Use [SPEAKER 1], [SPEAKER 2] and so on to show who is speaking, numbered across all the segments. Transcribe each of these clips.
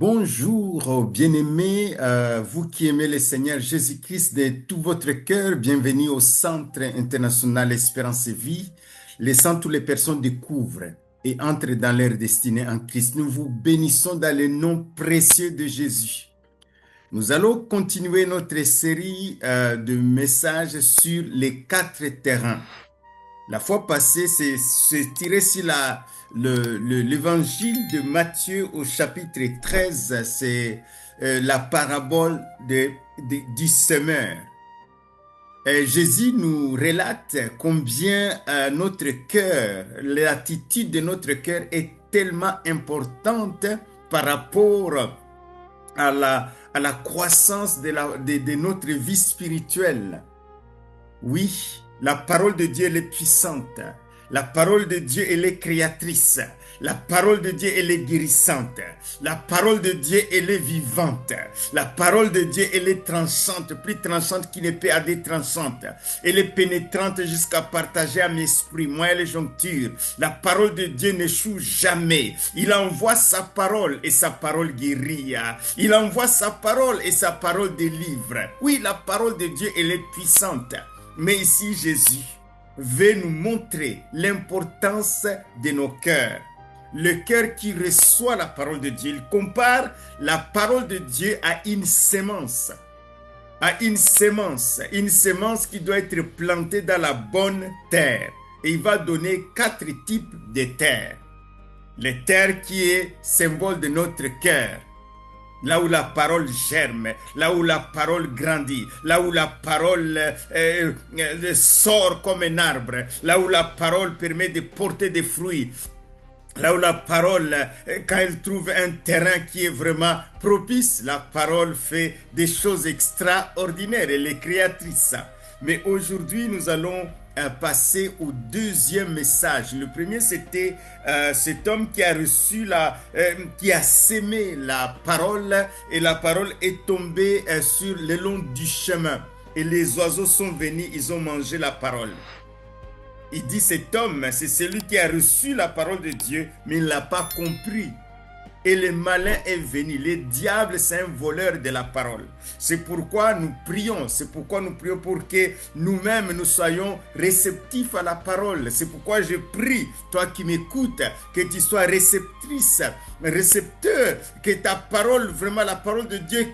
[SPEAKER 1] Bonjour, bien-aimés, vous qui aimez le Seigneur Jésus-Christ de tout votre cœur, bienvenue au Centre international Espérance et Vie. Laissant toutes les personnes découvrent et entrent dans leur destinée en Christ. Nous vous bénissons dans le nom précieux de Jésus. Nous allons continuer notre série de messages sur les quatre terrains. La fois passée, c'est tiré sur l'évangile de Matthieu au chapitre 13. C'est la parabole du semeur. Jésus nous relate combien notre cœur, l'attitude de notre cœur est tellement importante par rapport à la croissance de notre vie spirituelle. Oui, la parole de Dieu, elle est puissante. La parole de Dieu, elle est créatrice. La parole de Dieu, elle est guérissante. La parole de Dieu, elle est vivante. La parole de Dieu, elle est tranchante, plus tranchante qu'une épée à des tranchantes. Elle est pénétrante jusqu'à partager à mes esprits, moi et les jonctures. La parole de Dieu n'échoue jamais. Il envoie sa parole et sa parole guérit. Il envoie sa parole et sa parole délivre. Oui, la parole de Dieu, elle est puissante. Mais ici, Jésus veut nous montrer l'importance de nos cœurs. Le cœur qui reçoit la parole de Dieu. Il compare la parole de Dieu à une sémence. Une sémence qui doit être plantée dans la bonne terre. Et il va donner 4 types de terres. La terre qui est symbole de notre cœur. Là où la parole germe, là où la parole grandit, là où la parole sort comme un arbre, là où la parole permet de porter des fruits, là où la parole, quand elle trouve un terrain qui est vraiment propice, la parole fait des choses extraordinaires, elle est créatrice. Mais aujourd'hui, nous allons passer au deuxième message. Le premier, c'était cet homme qui a reçu qui a sémé la parole et la parole est tombée sur le long du chemin. Et les oiseaux sont venus, ils ont mangé la parole. Il dit cet homme, c'est celui qui a reçu la parole de Dieu, mais il ne l'a pas compris. Et le malin est venu. Le diable, c'est un voleur de la parole. C'est pourquoi nous prions. C'est pourquoi nous prions pour que nous-mêmes, nous soyons réceptifs à la parole. C'est pourquoi je prie, toi qui m'écoutes, que tu sois réceptrice, récepteur, que ta parole, vraiment la parole de Dieu,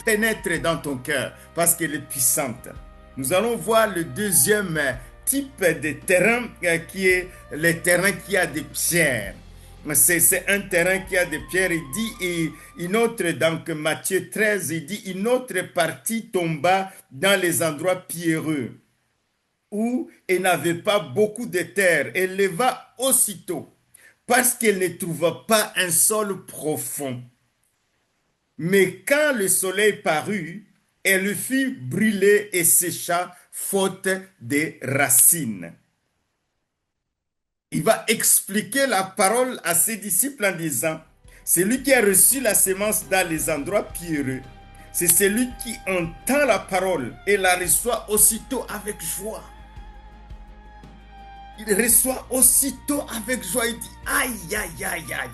[SPEAKER 1] pénètre dans ton cœur, parce qu'elle est puissante. Nous allons voir le deuxième type de terrain qui est le terrain qui a des pierres. C'est un terrain qui a des pierres. Il dit, et une autre, donc Matthieu 13, il dit, une autre partie tomba dans les endroits pierreux, où elle n'avait pas beaucoup de terre. Elle leva aussitôt, parce qu'elle ne trouva pas un sol profond. Mais quand le soleil parut, elle fut brûlée et sécha, faute de racines. Il va expliquer la parole à ses disciples en disant, celui qui a reçu la sémence dans les endroits pierreux, c'est celui qui entend la parole et la reçoit aussitôt avec joie. Il reçoit aussitôt avec joie. Il dit, aïe, aïe, aïe, aïe.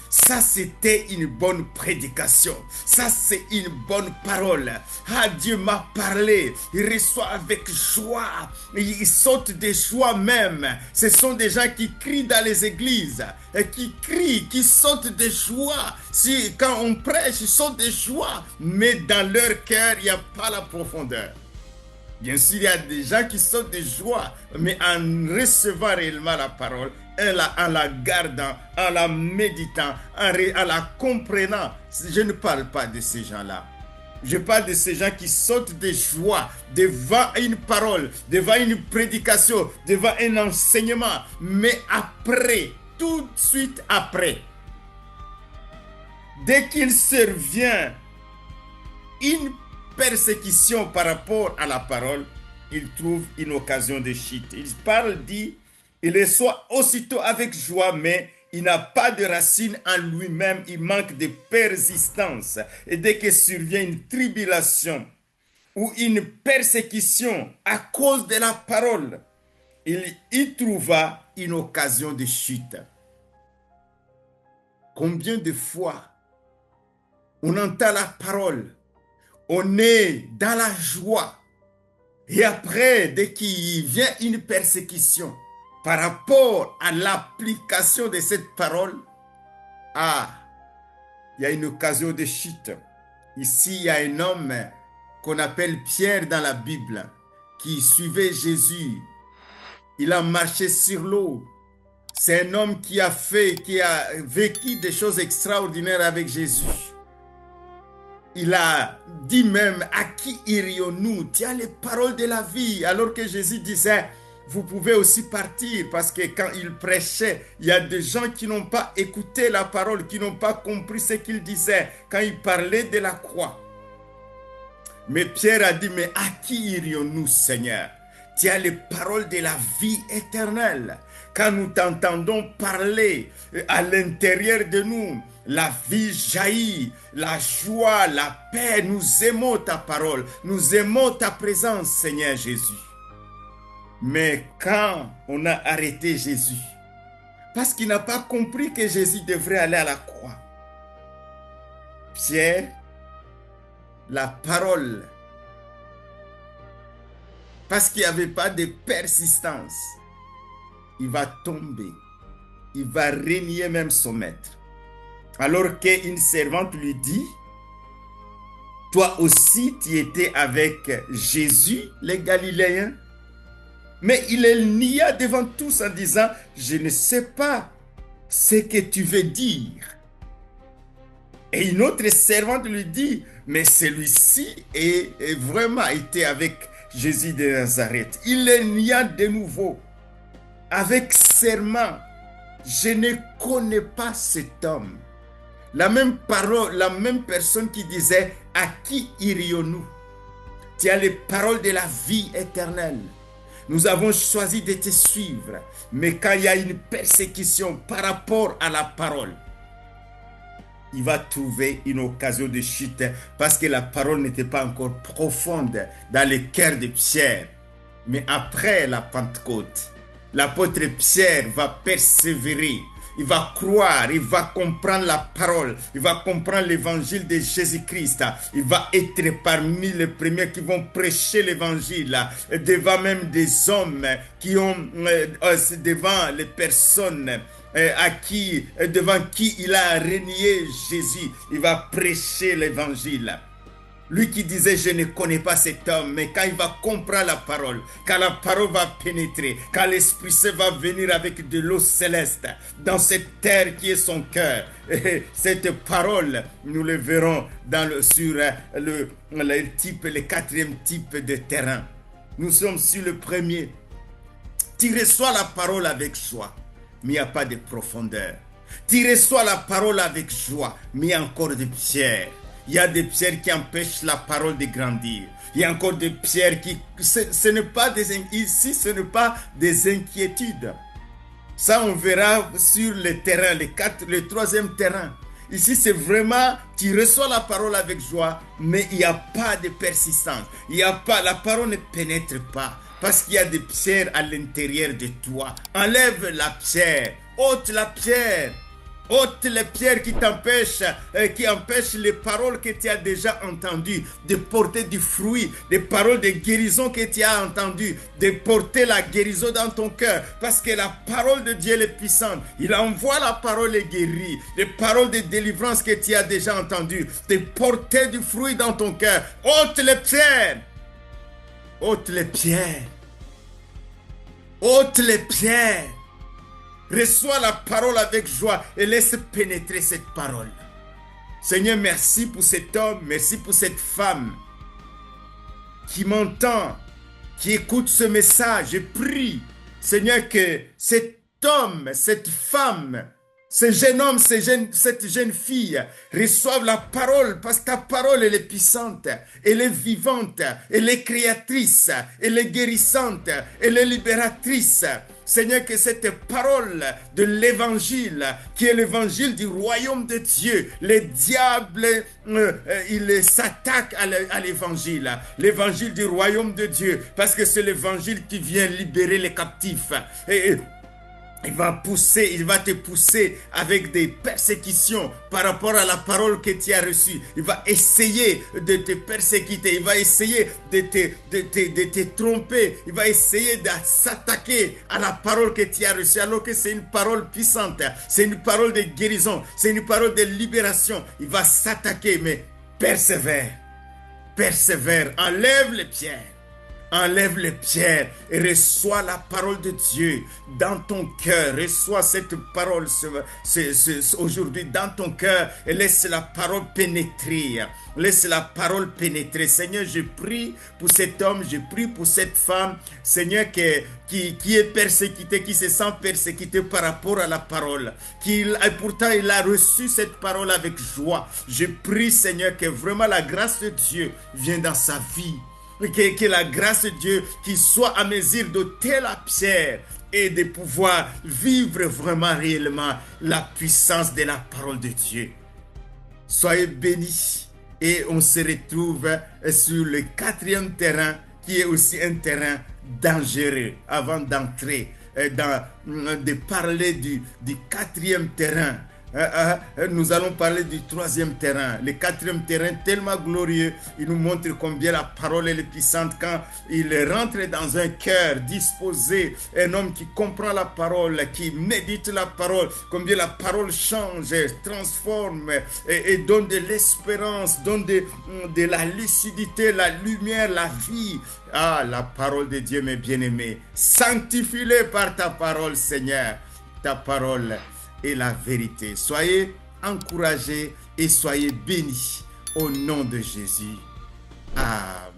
[SPEAKER 1] Ça, c'était une bonne prédication. Ça, c'est une bonne parole. Ah, Dieu m'a parlé. Il reçoit avec joie. Il saute de joie même. Ce sont des gens qui crient dans les églises. Qui crient, qui sautent de joie. Quand on prêche, ils sautent de joie. Mais dans leur cœur, il n'y a pas la profondeur. Bien sûr, il y a des gens qui sautent de joie. Mais en recevant réellement la parole, en la gardant, en la méditant, en la comprenant. Je ne parle pas de ces gens-là. Je parle de ces gens qui sautent de joie devant une parole, devant une prédication, devant un enseignement. Mais après, tout de suite après, dès qu'il survient une persécution par rapport à la parole, il trouve une occasion de chute. Il parle, dit, il reçoit aussitôt avec joie, mais il n'a pas de racine en lui-même, il manque de persistance. Et dès que survient une tribulation ou une persécution à cause de la parole, il y trouva une occasion de chute. Combien de fois on entend la parole, on est dans la joie. Et après, dès qu'il vient une persécution par rapport à l'application de cette parole, ah, il y a une occasion de chute. Ici, il y a un homme qu'on appelle Pierre dans la Bible, qui suivait Jésus. Il a marché sur l'eau. C'est un homme qui a vécu des choses extraordinaires avec Jésus. Il a dit même, à qui irions-nous? Tu as les paroles de la vie. Alors que Jésus disait, vous pouvez aussi partir, parce que quand il prêchait, il y a des gens qui n'ont pas écouté la parole, qui n'ont pas compris ce qu'il disait quand il parlait de la croix. Mais Pierre a dit, mais à qui irions-nous, Seigneur? Tu as les paroles de la vie éternelle. Quand nous t'entendons parler à l'intérieur de nous, la vie jaillit, la joie, la paix. Nous aimons ta parole, nous aimons ta présence, Seigneur Jésus. Mais quand on a arrêté Jésus, parce qu'il n'a pas compris que Jésus devrait aller à la croix, Pierre, la parole, parce qu'il n'y avait pas de persistance, il va tomber, il va renier même son maître. Alors qu'une servante lui dit, toi aussi tu étais avec Jésus, les Galiléens. Mais il le nia devant tous en disant, je ne sais pas ce que tu veux dire. Et une autre servante lui dit, mais celui-ci est vraiment été avec Jésus de Nazareth. Il le nia de nouveau, avec serment, je ne connais pas cet homme. La même parole, la même personne qui disait, à qui irions-nous? Tu as les paroles de la vie éternelle. Nous avons choisi de te suivre, mais quand il y a une persécution par rapport à la parole, il va trouver une occasion de chute parce que la parole n'était pas encore profonde dans le cœur de Pierre. Mais après la Pentecôte, l'apôtre Pierre va persévérer. Il va croire, il va comprendre la parole, il va comprendre l'évangile de Jésus-Christ. Il va être parmi les premiers qui vont prêcher l'évangile devant même des hommes qui ont, devant les personnes devant qui il a renié Jésus. Il va prêcher l'évangile. Lui qui disait, je ne connais pas cet homme, mais quand il va comprendre la parole, quand la parole va pénétrer, quand l'Esprit Saint va venir avec de l'eau céleste dans cette terre qui est son cœur, cette parole, nous le verrons sur le quatrième type de terrain. Nous sommes sur le premier. Tu reçois la parole avec joie, mais il n'y a pas de profondeur. Tu reçois la parole avec joie, mais il y a encore de pierres. Il y a des pierres qui empêchent la parole de grandir. Il y a encore des pierres qui... Ce n'est pas des inquiétudes. Ça, on verra sur le terrain, le troisième terrain. Ici, c'est vraiment, tu reçois la parole avec joie, mais il n'y a pas de persistance. La parole ne pénètre pas. Parce qu'il y a des pierres à l'intérieur de toi. Enlève la pierre. Ôte la pierre. Ôte les pierres qui empêchent les paroles que tu as déjà entendues de porter du fruit, des paroles de guérison que tu as entendues, de porter la guérison dans ton cœur. Parce que la parole de Dieu est puissante. Il envoie la parole et guérit. Les paroles de délivrance que tu as déjà entendues, de porter du fruit dans ton cœur. Ôte les pierres. Ôte les pierres. Ôte les pierres. Reçois la parole avec joie et laisse pénétrer cette parole. Seigneur, merci pour cet homme, merci pour cette femme qui m'entend, qui écoute ce message. Je prie, Seigneur, que cet homme, cette femme, ce jeune homme, cette jeune fille reçoivent la parole parce que ta parole, elle est puissante, elle est vivante, elle est créatrice, elle est guérissante, elle est libératrice. Seigneur, que cette parole de l'évangile, qui est l'évangile du royaume de Dieu, les diables, ils s'attaquent à l'évangile du royaume de Dieu, parce que c'est l'évangile qui vient libérer les captifs. Il va te pousser avec des persécutions par rapport à la parole que tu as reçue. Il va essayer de te persécuter. Il va essayer de te tromper. Il va essayer de s'attaquer à la parole que tu as reçue, alors que c'est une parole puissante. C'est une parole de guérison. C'est une parole de libération. Il va s'attaquer, mais persévère. Persévère. Enlève les pierres. Enlève les pierres et reçois la parole de Dieu dans ton cœur. Reçois cette parole aujourd'hui dans ton cœur et laisse la parole pénétrer. Laisse la parole pénétrer. Seigneur, je prie pour cet homme, je prie pour cette femme, Seigneur, qui est persécuté, qui se sent persécuté par rapport à la parole. Pourtant, il a reçu cette parole avec joie. Je prie, Seigneur, que vraiment la grâce de Dieu vienne dans sa vie. Que la grâce de Dieu qui soit à mesure d'ôter la pierre et de pouvoir vivre vraiment réellement la puissance de la parole de Dieu. Soyez bénis et on se retrouve sur le 4e terrain qui est aussi un terrain dangereux avant d'entrer de parler du 4e terrain. Nous allons parler du 3e terrain. Le 4e terrain tellement glorieux, il nous montre combien la parole est puissante quand il rentre dans un cœur disposé, un homme qui comprend la parole, qui médite la parole, combien la parole change, transforme et donne de l'espérance, donne de la lucidité, la lumière, la vie. Ah, la parole de Dieu, mes bien-aimés, sanctifie-les par ta parole, Seigneur. Ta parole et la vérité. Soyez encouragés et soyez bénis au nom de Jésus. Amen.